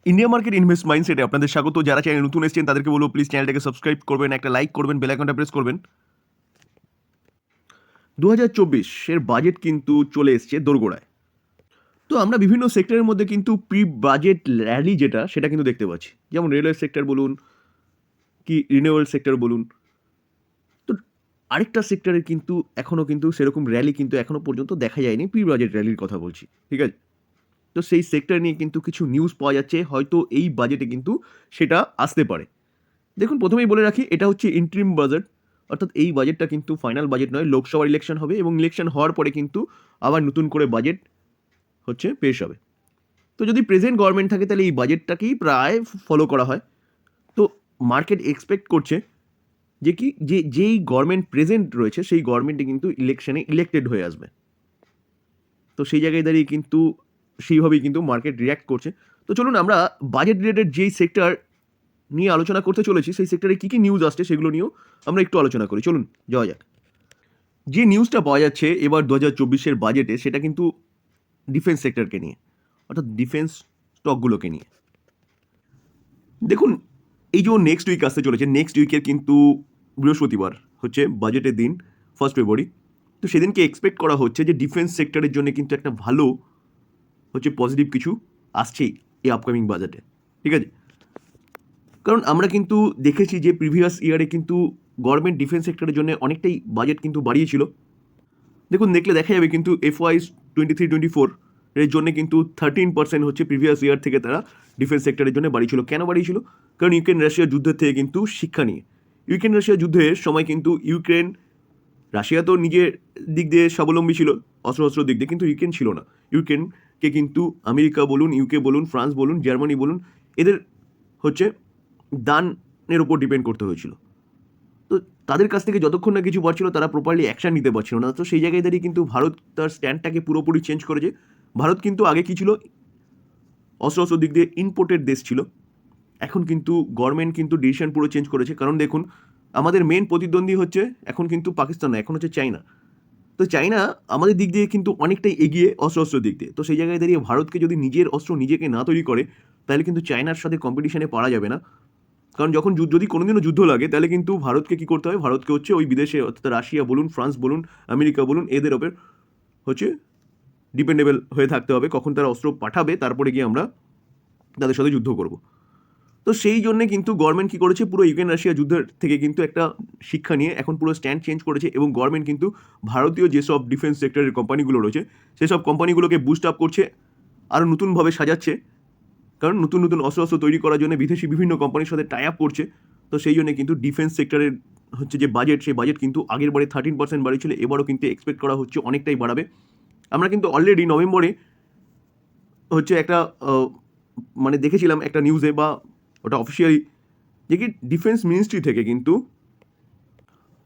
India market invest মাইন্ডসেটে আপনাদের স্বাগত। যারা চ্যানেলে নতুন এসেছেন তাদেরকে বলবো প্লিজ চ্যানেলটাকে সাবস্ক্রাইব করবেন, একটা লাইক করবেন, বেল আইকনটা প্রেস করবেন। 2024 এর বাজেট কিন্তু চলে এসছে দোরগোড়ায়। তো আমরা বিভিন্ন সেক্টরের মধ্যে কিন্তু প্রি বাজেট র্যালি যেটা সেটা কিন্তু দেখতে পাচ্ছি, যেমন রেলওয়ে সেক্টর বলুন কি রিনিউয়েবল সেক্টর বলুন। তো আরেকটা সেক্টরে কিন্তু এখনও কিন্তু সেরকম র্যালি কিন্তু এখনও পর্যন্ত দেখা যায়নি, প্রি বাজেট র্যালির কথা বলছি, ঠিক আছে। তো সেই সেক্টর নিয়ে কিন্তু কিছু নিউজ পাওয়া যাচ্ছে, হয়তো এই বাজেটে কিন্তু সেটা আসতে পারে। দেখুন, প্রথমেই বলে রাখি, এটা হচ্ছে ইন্টারিম বাজেট, অর্থাৎ এই বাজেটটা কিন্তু ফাইনাল বাজেট নয়। লোকসভার ইলেকশন হবে এবং ইলেকশন হওয়ার পরে কিন্তু আবার নতুন করে বাজেট হচ্ছে পেশ হবে। তো যদি প্রেজেন্ট গভর্নমেন্ট থাকে তাহলে এই বাজেটটাকেই প্রায় ফলো করা হয়। তো মার্কেট এক্সপেক্ট করছে যে কি যেই গভর্নমেন্ট প্রেজেন্ট রয়েছে সেই গভর্নমেন্টে কিন্তু ইলেকশনে ইলেক্টেড হয়ে আসবে। তো সেই জায়গায় দাঁড়িয়ে কিন্তু সেইভাবেই কিন্তু মার্কেট রিয়্যাক্ট করছে। তো চলুন আমরা বাজেট রিলেটেড যেই সেক্টর নিয়ে আলোচনা করতে চলেছি সেই সেক্টরে কী কী নিউজ আসছে সেগুলো নিয়েও আমরা একটু আলোচনা করি। চলুন যাওয়া যাক। যে নিউজটা পাওয়া যাচ্ছে এবার 2024-এর বাজেটে সেটা কিন্তু ডিফেন্স সেক্টরকে নিয়ে, অর্থাৎ ডিফেন্স স্টকগুলোকে নিয়ে। দেখুন, এই যে নেক্সট উইক আসতে চলেছে, নেক্সট উইকের কিন্তু বৃহস্পতিবার হচ্ছে বাজেটের দিন, 1 ফেব্রুয়ারি। তো সেদিনকে এক্সপেক্ট করা হচ্ছে যে ডিফেন্স সেক্টরের জন্য কিন্তু একটা ভালো হচ্ছে পজিটিভ কিছু আসছেই এই আপকামিং বাজেটে, ঠিক আছে। কারণ আমরা কিন্তু দেখেছি যে প্রিভিয়াস ইয়ারে কিন্তু গভর্নমেন্ট ডিফেন্স সেক্টরের জন্য অনেকটাই বাজেট কিন্তু বাড়িয়েছিল। দেখুন, দেখলে দেখা যাবে কিন্তু FY 23-24 এর জন্য কিন্তু 13% হচ্ছে প্রিভিয়াস ইয়ার থেকে তারা ডিফেন্স সেক্টরের জন্য বাড়িয়েছিল। কেন বাড়িয়েছিল? কারণ ইউক্রেন রাশিয়া যুদ্ধের থেকে কিন্তু শিক্ষা নিয়ে। ইউক্রেন রাশিয়া যুদ্ধের সময় কিন্তু রাশিয়া তো নিজের দিক দিয়ে স্বাবলম্বী ছিল, অস্ত্র দিক দিয়ে, কিন্তু ইউক্রেন ছিল না। ইউক্রেনকে কিন্তু আমেরিকা বলুন, ইউকে বলুন, ফ্রান্স বলুন, জার্মানি বলুন, এদের হচ্ছে দানের উপর ডিপেন্ড করতে হয়েছিল। তো তাদের কাছ থেকে যতক্ষণ না কিছু পাচ্ছিল তারা প্রপারলি অ্যাকশন নিতে পারছিল না। তো সেই জায়গায় দাঁড়িয়ে কিন্তু ভারত তার স্ট্যান্ডটাকে পুরোপুরি চেঞ্জ করেছে। ভারত কিন্তু আগে কী ছিল, অস্ত্র দিক দিয়ে ইম্পোর্টেড দেশ ছিল। এখন কিন্তু গভর্নমেন্ট কিন্তু ডিসিশন পুরো চেঞ্জ করেছে। কারণ দেখুন, আমাদের মেন প্রতিদ্বন্দ্বী হচ্ছে এখন কিন্তু পাকিস্তান না, এখন হচ্ছে চায়না। তো চায়না আমাদের দিক দিয়ে কিন্তু অনেকটাই এগিয়ে অস্ত্র দিক দিয়ে। তো সেই জায়গায় দাঁড়িয়ে ভারতকে যদি নিজের অস্ত্র নিজেকে না তৈরি করে তাহলে কিন্তু চায়নার সাথে কম্পিটিশনে পারা যাবে না। কারণ যখন যদি কোনোদিনও যুদ্ধ লাগে তাহলে কিন্তু ভারতকে কী করতে হবে, ভারতকে হচ্ছে ওই বিদেশে, অর্থাৎ রাশিয়া বলুন, ফ্রান্স বলুন, আমেরিকা বলুন, এদের ওপর হচ্ছে ডিপেন্ডেবল হয়ে থাকতে হবে। কখন তারা অস্ত্র পাঠাবে তারপরে গিয়ে আমরা তাদের সাথে যুদ্ধ করব। তো সেই জন্যে কিন্তু গভর্নমেন্ট কী করেছে, পুরো ইউক্রেন রাশিয়া যুদ্ধের থেকে কিন্তু একটা শিক্ষা নিয়ে এখন পুরো স্ট্যান্ড চেঞ্জ করেছে এবং গভর্নমেন্ট কিন্তু ভারতীয় যেসব ডিফেন্স সেক্টরের কোম্পানিগুলো রয়েছে সেসব কোম্পানিগুলোকে বুস্ট আপ করছে, আরও নতুনভাবে সাজাচ্ছে। কারণ নতুন নতুন অস্ত্র তৈরি করার জন্য বিদেশি বিভিন্ন কোম্পানির সাথে টাই আপ করছে। তো সেই জন্য কিন্তু ডিফেন্স সেক্টরের হচ্ছে যে বাজেট, সেই বাজেট কিন্তু আগের বারে 13% বাড়িয়েছিল, এবারও কিন্তু এক্সপেক্ট করা হচ্ছে অনেকটাই বাড়াবে। আমরা কিন্তু অলরেডি নভেম্বরে হচ্ছে একটা মানে দেখেছিলাম একটা নিউজে, বা ওটা অফিসিয়ালি, যে কি ডিফেন্স মিনিস্ট্রি থেকে কিন্তু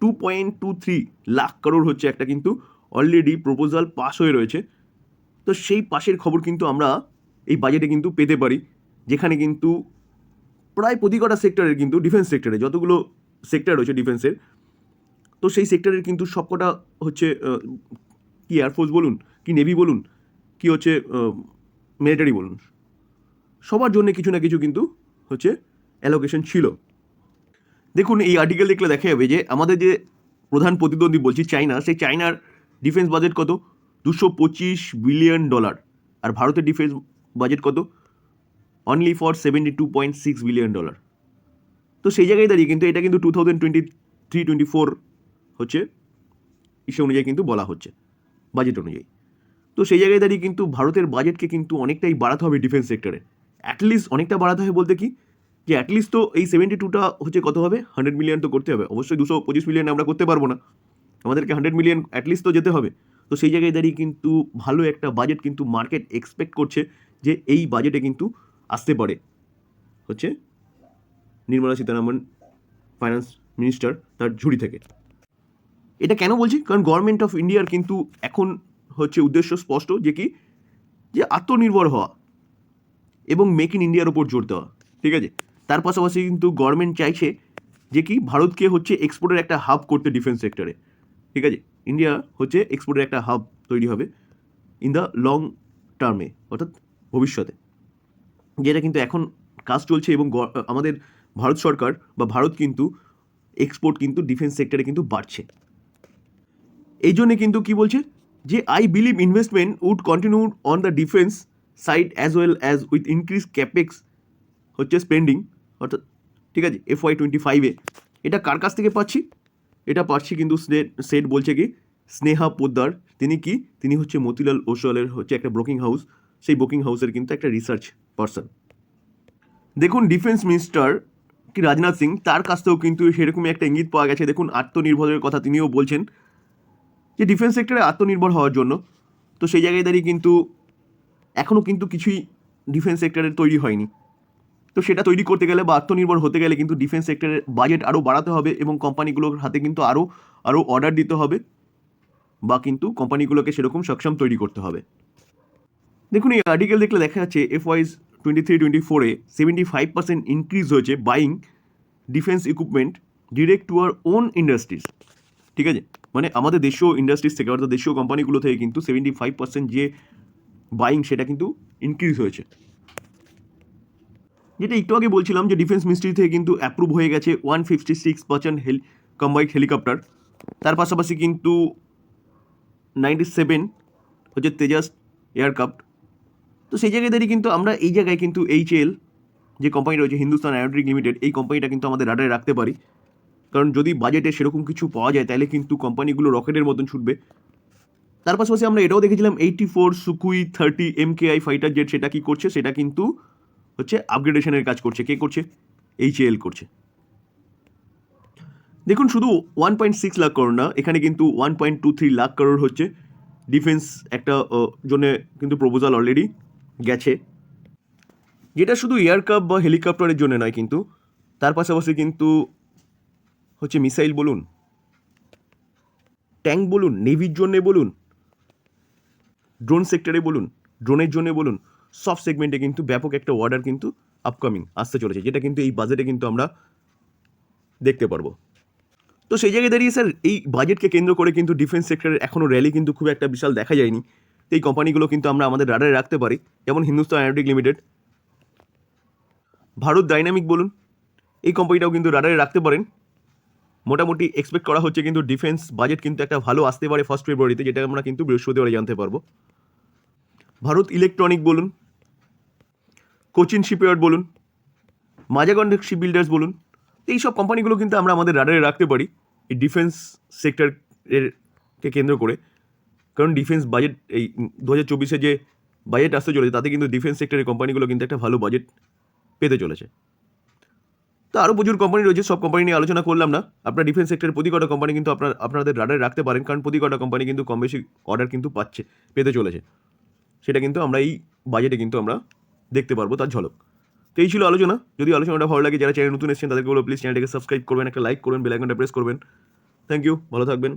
2.23 লাখ করোড় হচ্ছে একটা কিন্তু অলরেডি প্রপোজাল পাস হয়ে রয়েছে। তো সেই পাশের খবর কিন্তু আমরা এই বাজেটে কিন্তু পেতে পারি, যেখানে কিন্তু প্রায় প্রতি কটা সেক্টরের কিন্তু ডিফেন্স সেক্টরে যতগুলো সেক্টর রয়েছে ডিফেন্সের, তো সেই সেক্টরের কিন্তু সবকটা হচ্ছে কি এয়ারফোর্স বলুন, কি নেভি বলুন, কি হচ্ছে মিলিটারি বলুন, সবার জন্য কিছু না কিছু কিন্তু হচ্ছে অ্যালোকেশন ছিল। দেখুন, এই আর্টিকেল দেখলে দেখা যাবে যে আমাদের যে প্রধান প্রতিদ্বন্দ্বী বলছি চায়না, সেই চায়নার ডিফেন্স বাজেট কত, $225 বিলিয়ন। আর ভারতের ডিফেন্স বাজেট কত, অনলি ফর $72.6 বিলিয়ন। তো সেই জায়গায় দাঁড়িয়ে কিন্তু এটা কিন্তু 2023-24 হচ্ছে ইসে অনুযায়ী কিন্তু বলা হচ্ছে, বাজেট অনুযায়ী। তো সেই জায়গায় দাঁড়িয়ে কিন্তু ভারতের বাজেটকে কিন্তু অনেকটাই বাড়াতে হবে ডিফেন্স সেক্টরে। অ্যাটলিস্ট অনেকটা বাড়াতে হবে বলতে কি, যে অ্যাটলিস্ট তো এই 72টা হচ্ছে কত হবে, 100 মিলিয়ন তো করতে হবে। অবশ্যই 225 মিলিয়ন আমরা করতে পারবো না, আমাদেরকে 100 মিলিয়ন অ্যাটলিস্ট তো যেতে হবে। তো সেই জায়গায় দাঁড়িয়ে কিন্তু ভালো একটা বাজেট কিন্তু মার্কেট এক্সপেক্ট করছে যে এই বাজেটে কিন্তু আসতে পারে হচ্ছে নির্মলা সীতারামন, ফাইন্যান্স মিনিস্টার, তার ঝুড়ি থেকে। এটা কেন বলছি, কারণ গভর্নমেন্ট অফ ইন্ডিয়ার কিন্তু এখন হচ্ছে উদ্দেশ্য স্পষ্ট, যে কি, যে আত্মনির্ভর হওয়া এবং মেক ইন ইন্ডিয়ার ওপর জোর দেওয়া, ঠিক আছে। তার পাশাপাশি কিন্তু গভর্নমেন্ট চাইছে যে কি ভারতকে হচ্ছে এক্সপোর্টের একটা হাব করতে ডিফেন্স সেক্টরে, ঠিক আছে। ইন্ডিয়া হচ্ছে এক্সপোর্টের একটা হাব তৈরি হবে ইন দ্য লং টার্মে, অর্থাৎ ভবিষ্যতে। যেটা কিন্তু এখন কাজ চলছে এবং আমাদের ভারত সরকার বা ভারত কিন্তু এক্সপোর্ট কিন্তু ডিফেন্স সেক্টরে কিন্তু বাড়ছে। এই জন্যে কিন্তু কি বলছে যে I believe investment would continue on the defence side as well as with increase capex হচ্ছে স্পেন্ডিং, অর্থাৎ ঠিক আছে FY25-এ। এটা কার কাছ থেকে পাচ্ছি? এটা পাচ্ছি কিন্তু সেট বলছে কি স্নেহা পোদ্দার। তিনি হচ্ছে মতিলাল ওসওয়ালের হচ্ছে একটা ব্রোকিং হাউস, সেই ব্রোকিং হাউসের কিন্তু একটা রিসার্চ পার্সন। দেখুন ডিফেন্স মিনিস্টার কি রাজনাথ সিং, তার কাছ থেকেও কিন্তু সেরকমই একটা ইঙ্গিত পাওয়া গেছে। দেখুন আত্মনির্ভরের কথা তিনিও বলছেন যে ডিফেন্স সেক্টরে আত্মনির্ভর হওয়ার জন্য। তো সেই জায়গায় দাঁড়িয়ে কিন্তু এখনও কিন্তু কিছুই ডিফেন্স সেক্টরের তৈরি হয়নি। তো সেটা তৈরি করতে গেলে বা আত্মনির্ভর হতে গেলে কিন্তু ডিফেন্স সেক্টরের বাজেট আরও বাড়াতে হবে এবং কোম্পানিগুলোর হাতে কিন্তু আরও অর্ডার দিতে হবে বা কিন্তু কোম্পানিগুলোকে সেরকম সক্ষম তৈরি করতে হবে। দেখুন এই আর্টিকেল দেখলে দেখা যাচ্ছে FY23-24-এ 75% ইনক্রিজ হয়েছে buying defence equipment direct to our own industries. ঠিক আছে, মানে আমাদের দেশীয় ইন্ডাস্ট্রিজ থেকে অর্থাৎ দেশীয় কোম্পানিগুলো থেকে কিন্তু 75% যে বাইং সেটা কিন্তু ইনক্রিজ হয়েছে। যেটা একটু আগে বলছিলাম যে ডিফেন্স মিনিস্ট্রি থেকে কিন্তু অ্যাপ্রুভ হয়ে গেছে 156% কম্বাইন্ড হেলিকপ্টার, তার পাশাপাশি কিন্তু 97 হচ্ছে তেজাস এয়ারক্রাফট। তো সেই জায়গায় দাঁড়িয়ে কিন্তু আমরা এই জায়গায় কিন্তু HAL যে কোম্পানি রয়েছে হিন্দুস্তান অ্যারোনটিক লিমিটেড, এই কোম্পানিটা কিন্তু আমাদের রাডারে রাখতে পারি, কারণ যদি বাজেটে সেরকম কিছু পাওয়া যায় তাহলে কিন্তু কোম্পানিগুলো রকেটের মতন ছুটবে। তার পাশাপাশি আমরা এটাও দেখেছিলাম 84 সুকুই 30 MKI ফাইটার জেট, সেটা কি করছে, সেটা কিন্তু হচ্ছে আপগ্রেডেশনের কাজ করছে। কে করছে? HAL করছে। দেখুন শুধু 1.6 লাখ করোড় না, এখানে কিন্তু 1.23 লাখ করোড় হচ্ছে ডিফেন্স একটা জন্যে কিন্তু প্রপোজাল অলরেডি গেছে, যেটা শুধু এয়ারক্রাফট বা হেলিকপ্টারের জন্য নয়, কিন্তু তার পাশাপাশি কিন্তু হচ্ছে মিসাইল বলুন, ট্যাঙ্ক বলুন, নেভির জন্যে বলুন, ড্রোন সেক্টরে বলুন, ড্রোনের জন্য বলুন, সব সেগমেন্টে কিন্তু ব্যাপক একটা অর্ডার কিন্তু আপকামিং আসতে চলেছে, যেটা কিন্তু এই বাজেটে কিন্তু আমরা দেখতে পারবো। তো সেই জায়গায় দাঁড়িয়ে স্যার এই বাজেটকে কেন্দ্র করে কিন্তু ডিফেন্স সেক্টরের এখনও র্যালি কিন্তু খুব একটা বিশাল দেখা যায়নি। তো এই কোম্পানিগুলো কিন্তু আমরা আমাদের রাডারে রাখতে পারি, যেমন Hindustan aeronautic limited, Bharat dynamic বলুন, এই কোম্পানিটাও কিন্তু রাডারে রাখতে পারেন। মোটামুটি এক্সপেক্ট করা হচ্ছে কিন্তু ডিফেন্স বাজেট কিন্তু একটা ভালো আসতে পারে 1 ফেব্রুয়ারিতে, যেটা আমরা কিন্তু বৃহস্পতিবারে জানতে পারবো। ভারত ইলেকট্রনিক বলুন, কোচিন শিপইয়ার্ড বলুন, মাজাগন শিপ বিল্ডার্স বলুন, এই সব কোম্পানিগুলো কিন্তু আমরা আমাদের রাডারে রাখতে পারি এই ডিফেন্স সেক্টরকে কেন্দ্র করে, কারণ ডিফেন্স বাজেট এই 2024-এ যে বাজেট আসতে চলেছে তাতে কিন্তু ডিফেন্স সেক্টরের কোম্পানিগুলো কিন্তু একটা ভালো বাজেট পেতে চলেছে। তো আরও প্রচুর কোম্পানি রয়েছে, সব কোম্পানি নিয়ে আলোচনা করলাম না। আপনার ডিফেন্স সেক্টরের প্রতি কটা কোম্পানি কিন্তু আপনাদের রাডারে রাখতে পারেন, কারণ প্রতি কটা কোম্পানি কিন্তু কম বেশি অর্ডার কিন্তু পেতে চলেছে, সেটা কিন্তু আমরা এই বাজেটে কিন্তু আমরা দেখতে পারবো তার ঝলক। তো এই ছিল আলোচনা। যদি আলোচনাটা ভালো লাগে, যারা চ্যানেল নতুন এসেছেন তাদেরকে বলো প্লিজ চ্যানেলটাকে সাবস্ক্রাইব করবেন, একটা লাইক করবেন, বেল আইকনটা প্রেস করবেন। থ্যাংক ইউ, ভালো থাকবেন।